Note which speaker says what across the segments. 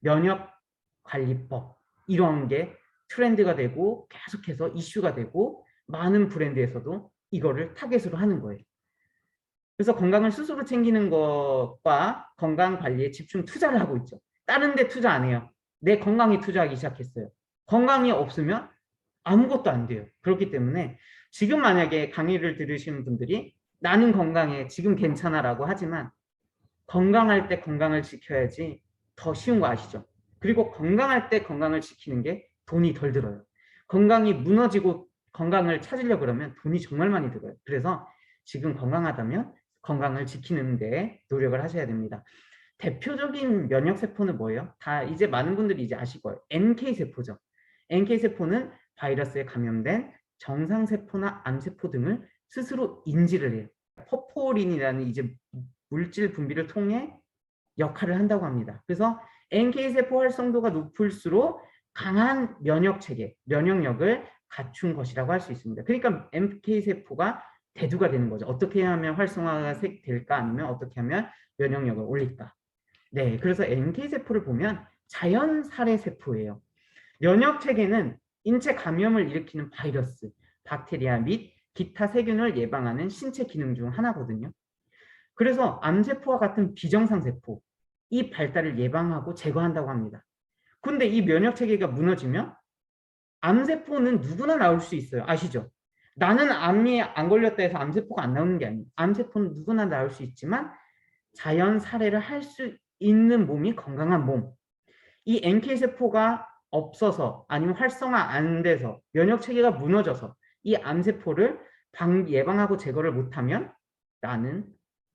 Speaker 1: 면역관리법 이런 게 트렌드가 되고 계속해서 이슈가 되고 많은 브랜드에서도 이거를 타겟으로 하는 거예요. 그래서 건강을 스스로 챙기는 것과 건강 관리에 집중 투자를 하고 있죠. 다른 데 투자 안 해요. 내 건강에 투자하기 시작했어요. 건강이 없으면 아무것도 안 돼요. 그렇기 때문에 지금 만약에 강의를 들으시는 분들이 나는 건강해, 지금 괜찮아라고 하지만 건강할 때 건강을 지켜야지 더 쉬운 거 아시죠? 그리고 건강할 때 건강을 지키는 게 돈이 덜 들어요. 건강이 무너지고 건강을 찾으려고 그러면 돈이 정말 많이 들어요. 그래서 지금 건강하다면 건강을 지키는 데 노력을 하셔야 됩니다. 대표적인 면역세포는 뭐예요? 다 이제 많은 분들이 이제 아실 거예요. NK세포죠. NK세포는 바이러스에 감염된 정상세포나 암세포 등을 스스로 인지를 해요. 포포린이라는 이제 물질 분비를 통해 역할을 한다고 합니다. 그래서 NK세포 활성도가 높을수록 강한 면역체계, 면역력을 갖춘 것이라고 할 수 있습니다. 그러니까 NK세포가 대두가 되는 거죠. 어떻게 하면 활성화가 될까 아니면 어떻게 하면 면역력을 올릴까. 네, 그래서 NK세포를 보면 자연 살해 세포예요. 면역체계는 인체 감염을 일으키는 바이러스, 박테리아 및 기타 세균을 예방하는 신체 기능 중 하나거든요. 그래서 암세포와 같은 비정상세포, 이 발달을 예방하고 제거한다고 합니다. 근데 이 면역체계가 무너지면 암세포는 누구나 나올 수 있어요. 아시죠? 나는 암이 안 걸렸다 해서 암세포가 안 나오는 게 아니에요. 암세포는 누구나 나올 수 있지만 자연 살해를 할 수 있는 몸이 건강한 몸. 이 NK세포가 없어서 아니면 활성화 안 돼서 면역체계가 무너져서 이 암세포를 예방하고 제거를 못하면 나는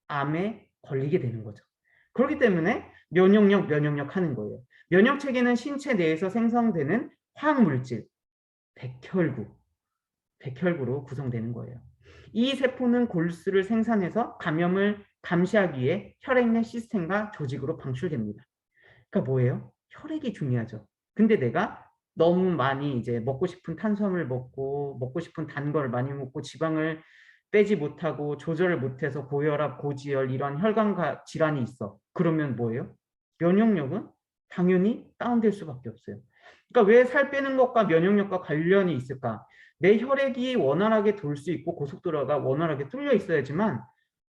Speaker 1: 암에 걸리게 되는 거죠. 그렇기 때문에 면역력 하는 거예요. 면역체계는 신체 내에서 생성되는 화학물질, 백혈구로 구성되는 거예요. 이 세포는 골수를 생산해서 감염을 감시하기 위해 혈액 내 시스템과 조직으로 방출됩니다. 그러니까 뭐예요? 혈액이 중요하죠. 근데 내가 너무 많이 이제 먹고 싶은 탄수화물 먹고 싶은 단 걸 많이 먹고 지방을 빼지 못하고 조절을 못해서 고혈압, 고지혈 이런 혈관 질환이 있어. 그러면 뭐예요? 면역력은 당연히 다운될 수밖에 없어요. 그러니까 왜 살 빼는 것과 면역력과 관련이 있을까? 내 혈액이 원활하게 돌 수 있고 고속도로가 원활하게 뚫려 있어야지만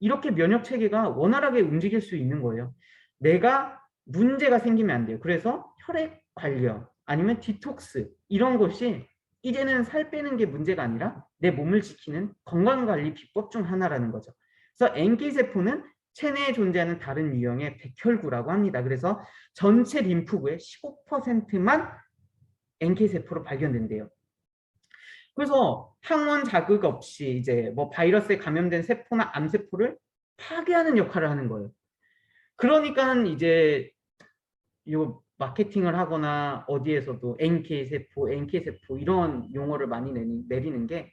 Speaker 1: 이렇게 면역 체계가 원활하게 움직일 수 있는 거예요. 내가 문제가 생기면 안 돼요. 그래서 혈액 관련 아니면 디톡스 이런 것이 이제는 살 빼는 게 문제가 아니라 내 몸을 지키는 건강관리 비법 중 하나라는 거죠. 그래서 NK세포는 체내에 존재하는 다른 유형의 백혈구라고 합니다. 그래서 전체 림프구의 15%만 NK세포로 발견된대요. 그래서 항원 자극 없이 이제 뭐 바이러스에 감염된 세포나 암세포를 파괴하는 역할을 하는 거예요. 그러니까 이제 요 마케팅을 하거나 어디에서도 NK세포 이런 용어를 많이 내리는 게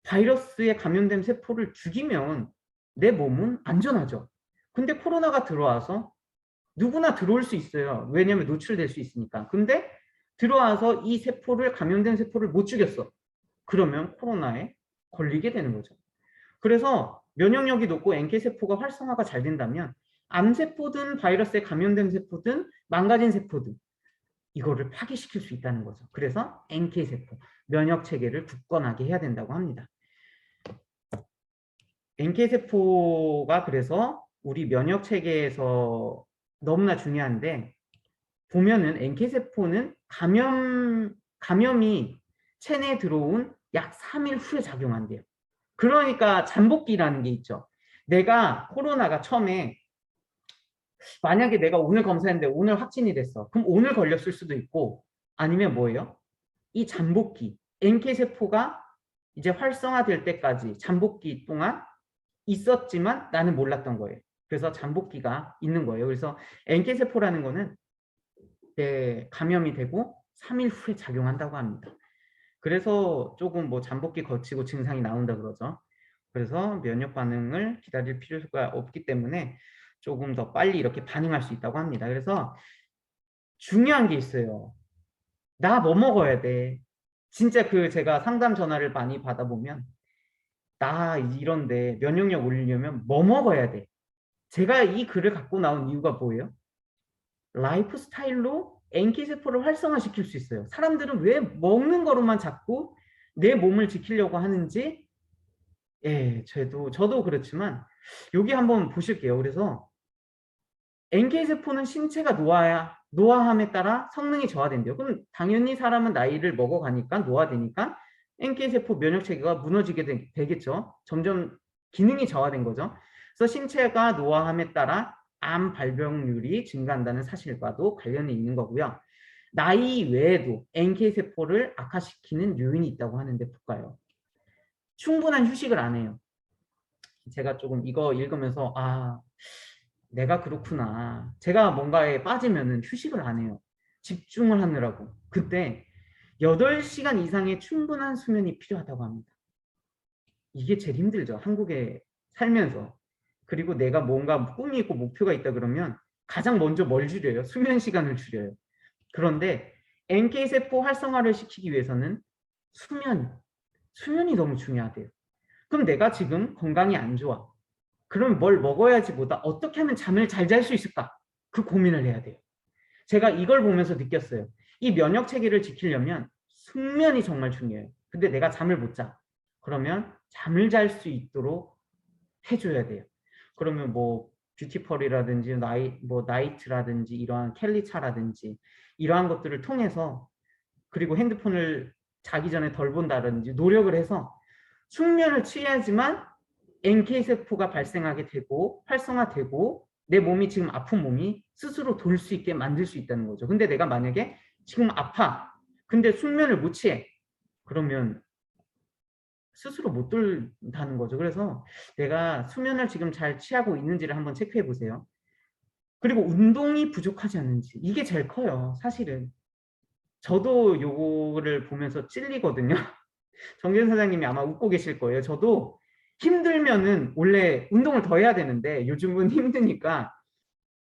Speaker 1: 바이러스에 감염된 세포를 죽이면 내 몸은 안전하죠. 근데 코로나가 들어와서 누구나 들어올 수 있어요. 왜냐하면 노출될 수 있으니까. 근데 들어와서 이 세포를 감염된 세포를 못 죽였어. 그러면 코로나에 걸리게 되는 거죠. 그래서 면역력이 높고 NK세포가 활성화가 잘 된다면 암세포든 바이러스에 감염된 세포든 망가진 세포든 이거를 파괴시킬 수 있다는 거죠. 그래서 NK세포, 면역체계를 굳건하게 해야 된다고 합니다. NK세포가 그래서 우리 면역체계에서 너무나 중요한데 보면은 NK세포는 감염이 체내에 들어온 약 3일 후에 작용한대요. 그러니까 잠복기라는 게 있죠. 내가 코로나가 처음에 만약에 내가 오늘 검사했는데 오늘 확진이 됐어. 그럼 오늘 걸렸을 수도 있고 아니면 뭐예요? 이 잠복기, NK세포가 이제 활성화될 때까지 잠복기 동안 있었지만 나는 몰랐던 거예요. 그래서 잠복기가 있는 거예요. 그래서 NK세포라는 거는 감염이 되고 3일 후에 작용한다고 합니다. 그래서 조금 뭐 잠복기 거치고 증상이 나온다 그러죠. 그래서 면역 반응을 기다릴 필요가 없기 때문에 조금 더 빨리 이렇게 반응할 수 있다고 합니다. 그래서 중요한 게 있어요. 나 뭐 먹어야 돼? 진짜 제가 상담 전화를 많이 받아보면 나 이런데 면역력 올리려면 뭐 먹어야 돼? 제가 이 글을 갖고 나온 이유가 뭐예요? 라이프 스타일로 NK 세포를 활성화시킬 수 있어요. 사람들은 왜 먹는 거로만 자꾸 내 몸을 지키려고 하는지, 예, 저도 그렇지만 여기 한번 보실게요. 그래서 NK 세포는 신체가 노화함에 따라 성능이 저하된대요. 그럼 당연히 사람은 나이를 먹어가니까 노화되니까 NK 세포 면역 체계가 무너지게 되겠죠. 점점 기능이 저하된 거죠. 그래서 신체가 노화함에 따라 암 발병률이 증가한다는 사실과도 관련이 있는 거고요. 나이 외에도 NK 세포를 악화시키는 요인이 있다고 하는데 볼까요? 충분한 휴식을 안 해요. 제가 조금 이거 읽으면서 내가 그렇구나. 제가 뭔가에 빠지면은 휴식을 안 해요. 집중을 하느라고. 그때 8시간 이상의 충분한 수면이 필요하다고 합니다. 이게 제일 힘들죠. 한국에 살면서. 그리고 내가 뭔가 꿈이 있고 목표가 있다 그러면 가장 먼저 뭘 줄여요? 수면 시간을 줄여요. 그런데 NK세포 활성화를 시키기 위해서는 수면이 너무 중요하대요. 그럼 내가 지금 건강이 안 좋아. 그럼 뭘 먹어야지 보다 어떻게 하면 잠을 잘 잘 수 있을까? 그 고민을 해야 돼요. 제가 이걸 보면서 느꼈어요. 이 면역 체계를 지키려면 숙면이 정말 중요해요. 근데 내가 잠을 못 자. 그러면 잠을 잘 수 있도록 해줘야 돼요. 그러면 뭐 뷰티펄이라든지 나이트라든지 이러한 캘리차라든지 이러한 것들을 통해서, 그리고 핸드폰을 자기 전에 덜 본다든지 노력을 해서 숙면을 취해야지만 NK세포가 발생하게 되고 활성화되고 내 몸이 지금 아픈 몸이 스스로 돌 수 있게 만들 수 있다는 거죠. 근데 내가 만약에 지금 아파. 근데 숙면을 못 취해. 그러면 스스로 못 돌다는 거죠. 그래서 내가 수면을 지금 잘 취하고 있는지를 한번 체크해 보세요. 그리고 운동이 부족하지 않은지. 이게 제일 커요. 사실은. 저도 요거를 보면서 찔리거든요. 정재현 사장님이 아마 웃고 계실 거예요. 저도 힘들면은 원래 운동을 더 해야 되는데 요즘은 힘드니까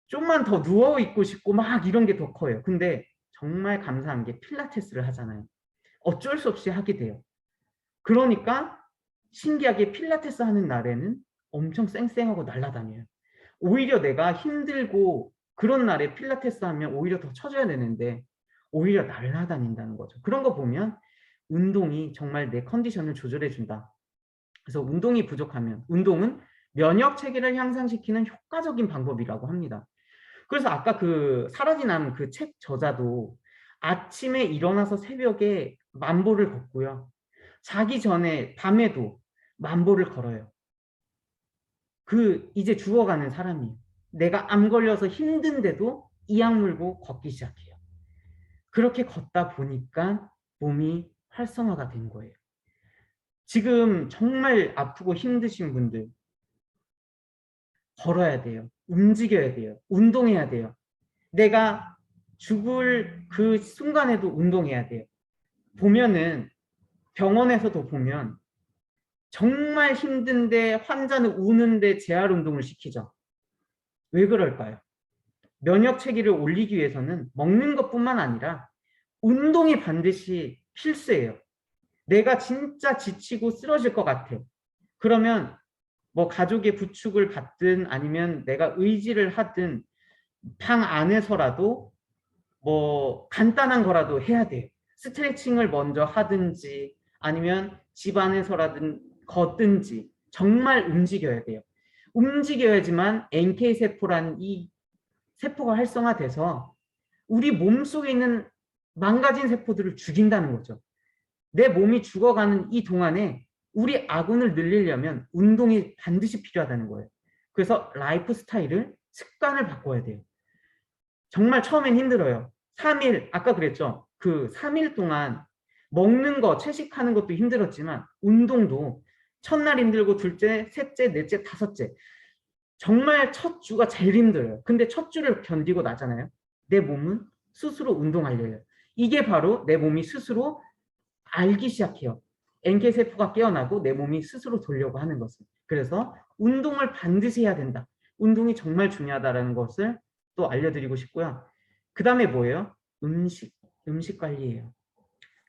Speaker 1: 좀만 더 누워 있고 싶고 막 이런 게 더 커요. 근데 정말 감사한 게 필라테스를 하잖아요. 어쩔 수 없이 하게 돼요. 그러니까 신기하게 필라테스 하는 날에는 엄청 쌩쌩하고 날아다녀요. 오히려 내가 힘들고 그런 날에 필라테스 하면 오히려 더 쳐줘야 되는데 오히려 날아다닌다는 거죠. 그런 거 보면 운동이 정말 내 컨디션을 조절해 준다. 그래서 운동이 부족하면 운동은 면역 체계를 향상시키는 효과적인 방법이라고 합니다. 그래서 아까 그 사라진 암 그 책 저자도 아침에 일어나서 새벽에 만보를 걷고요. 자기 전에 밤에도 만보를 걸어요. 이제 죽어가는 사람이 내가 암 걸려서 힘든데도 이악 물고 걷기 시작해요. 그렇게 걷다 보니까 몸이 활성화가 된 거예요. 지금 정말 아프고 힘드신 분들 걸어야 돼요. 움직여야 돼요. 운동해야 돼요. 내가 죽을 그 순간에도 운동해야 돼요. 보면은 병원에서도 보면 정말 힘든데 환자는 우는데 재활 운동을 시키죠. 왜 그럴까요? 면역 체계를 올리기 위해서는 먹는 것뿐만 아니라 운동이 반드시 필수예요. 내가 진짜 지치고 쓰러질 것 같아. 그러면 뭐 가족의 부축을 받든 아니면 내가 의지를 하든 방 안에서라도 뭐 간단한 거라도 해야 돼요. 스트레칭을 먼저 하든지 아니면 집 안에서라든 걷든지 정말 움직여야 돼요. 움직여야지만 NK세포란 이 세포가 활성화돼서 우리 몸속에 있는 망가진 세포들을 죽인다는 거죠. 내 몸이 죽어가는 이 동안에 우리 아군을 늘리려면 운동이 반드시 필요하다는 거예요. 그래서 라이프 스타일을 습관을 바꿔야 돼요. 정말 처음엔 힘들어요. 3일, 아까 그랬죠. 그 3일 동안 먹는 거, 채식하는 것도 힘들었지만 운동도 첫날 힘들고 둘째, 셋째, 넷째, 다섯째. 정말 첫 주가 제일 힘들어요. 근데 첫 주를 견디고 나잖아요. 내 몸은 스스로 운동하려요. 이게 바로 내 몸이 스스로 알기 시작해요. NK세포가 깨어나고 내 몸이 스스로 돌려고 하는 것을. 그래서 운동을 반드시 해야 된다. 운동이 정말 중요하다는 것을 또 알려드리고 싶고요. 그 다음에 뭐예요? 음식 관리예요.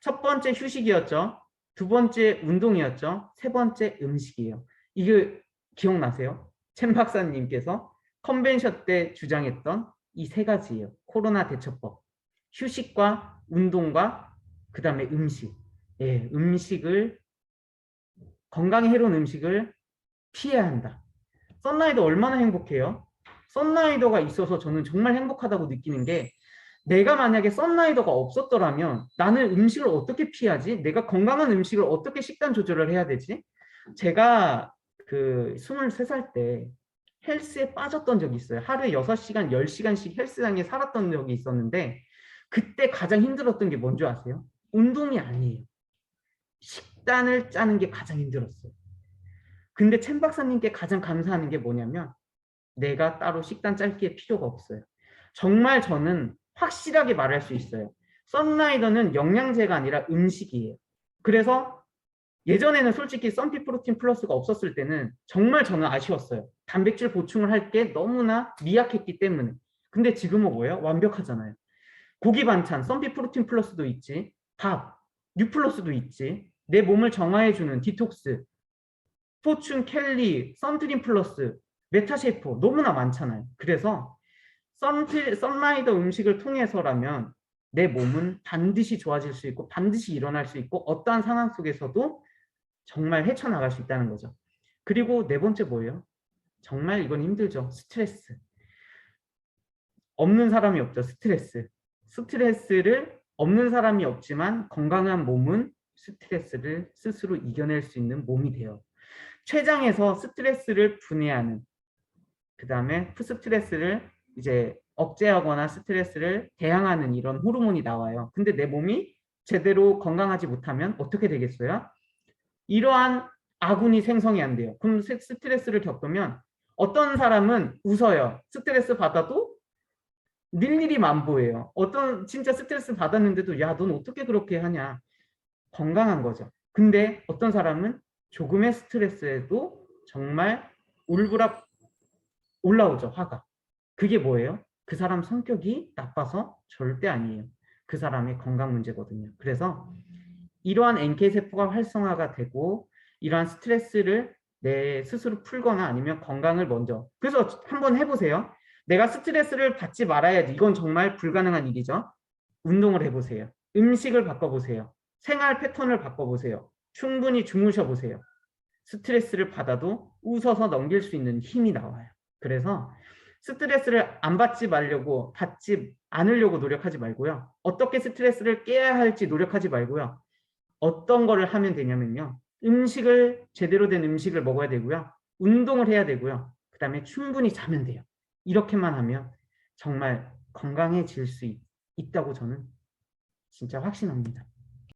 Speaker 1: 첫 번째 휴식이었죠. 두 번째 운동이었죠. 세 번째 음식이에요. 이게 기억나세요? 첸 박사님께서 컨벤션 때 주장했던 이 세 가지예요. 코로나 대처법. 휴식과 운동과 그다음에 음식. 예, 음식을 건강에 해로운 음식을 피해야 한다. 썬라이더 얼마나 행복해요? 썬라이더가 있어서 저는 정말 행복하다고 느끼는 게 내가 만약에 썬라이더가 없었더라면 나는 음식을 어떻게 피하지? 내가 건강한 음식을 어떻게 식단 조절을 해야 되지? 제가 그 23살 때 헬스에 빠졌던 적이 있어요. 하루에 6시간, 10시간씩 헬스장에 살았던 적이 있었는데 그때 가장 힘들었던 게 뭔지 아세요? 운동이 아니에요. 식단을 짜는 게 가장 힘들었어요. 근데 chen 박사님께 가장 감사하는 게 뭐냐면 내가 따로 식단 짤 게 필요가 없어요. 정말 저는 확실하게 말할 수 있어요. 썬라이더는 영양제가 아니라 음식이에요. 그래서 예전에는 솔직히 썬피 프로틴 플러스가 없었을 때는 정말 저는 아쉬웠어요. 단백질 보충을 할 게 너무나 미약했기 때문에. 근데 지금은 뭐예요? 완벽하잖아요. 고기 반찬, 썬피 프로틴 플러스도 있지. 밥, 뉴플러스도 있지. 내 몸을 정화해주는 디톡스, 포춘, 켈리, 선드림 플러스, 메타셰포 너무나 많잖아요. 그래서 썬라이더 음식을 통해서라면 내 몸은 반드시 좋아질 수 있고 반드시 일어날 수 있고 어떠한 상황 속에서도 정말 헤쳐나갈 수 있다는 거죠. 그리고 네 번째 뭐예요? 정말 이건 힘들죠. 스트레스. 없는 사람이 없죠. 스트레스. 스트레스를 없는 사람이 없지만 건강한 몸은 스트레스를 스스로 이겨낼 수 있는 몸이 돼요. 췌장에서 스트레스를 분해하는 그 다음에 스트레스를 이제 억제하거나 스트레스를 대항하는 이런 호르몬이 나와요. 근데 내 몸이 제대로 건강하지 못하면 어떻게 되겠어요? 이러한 아군이 생성이 안 돼요. 그럼 스트레스를 겪으면 어떤 사람은 웃어요. 스트레스 받아도 일일이 만보예요. 어떤 진짜 스트레스 받았는데도 야, 넌 어떻게 그렇게 하냐. 건강한 거죠. 근데 어떤 사람은 조금의 스트레스에도 정말 울부락 올라오죠, 화가. 그게 뭐예요? 그 사람 성격이 나빠서 절대 아니에요. 그 사람의 건강 문제거든요. 그래서 이러한 NK세포가 활성화가 되고 이러한 스트레스를 내 스스로 풀거나 아니면 건강을 먼저. 그래서 한번 해보세요. 내가 스트레스를 받지 말아야지. 이건 정말 불가능한 일이죠. 운동을 해보세요. 음식을 바꿔보세요. 생활 패턴을 바꿔보세요. 충분히 주무셔보세요. 스트레스를 받아도 웃어서 넘길 수 있는 힘이 나와요. 그래서 스트레스를 안 받지 말려고 받지 않으려고 노력하지 말고요. 어떻게 스트레스를 깨야 할지 노력하지 말고요. 어떤 거를 하면 되냐면요. 음식을 제대로 된 음식을 먹어야 되고요. 운동을 해야 되고요. 그 다음에 충분히 자면 돼요. 이렇게만 하면 정말 건강해질 수 있다고 저는 진짜 확신합니다.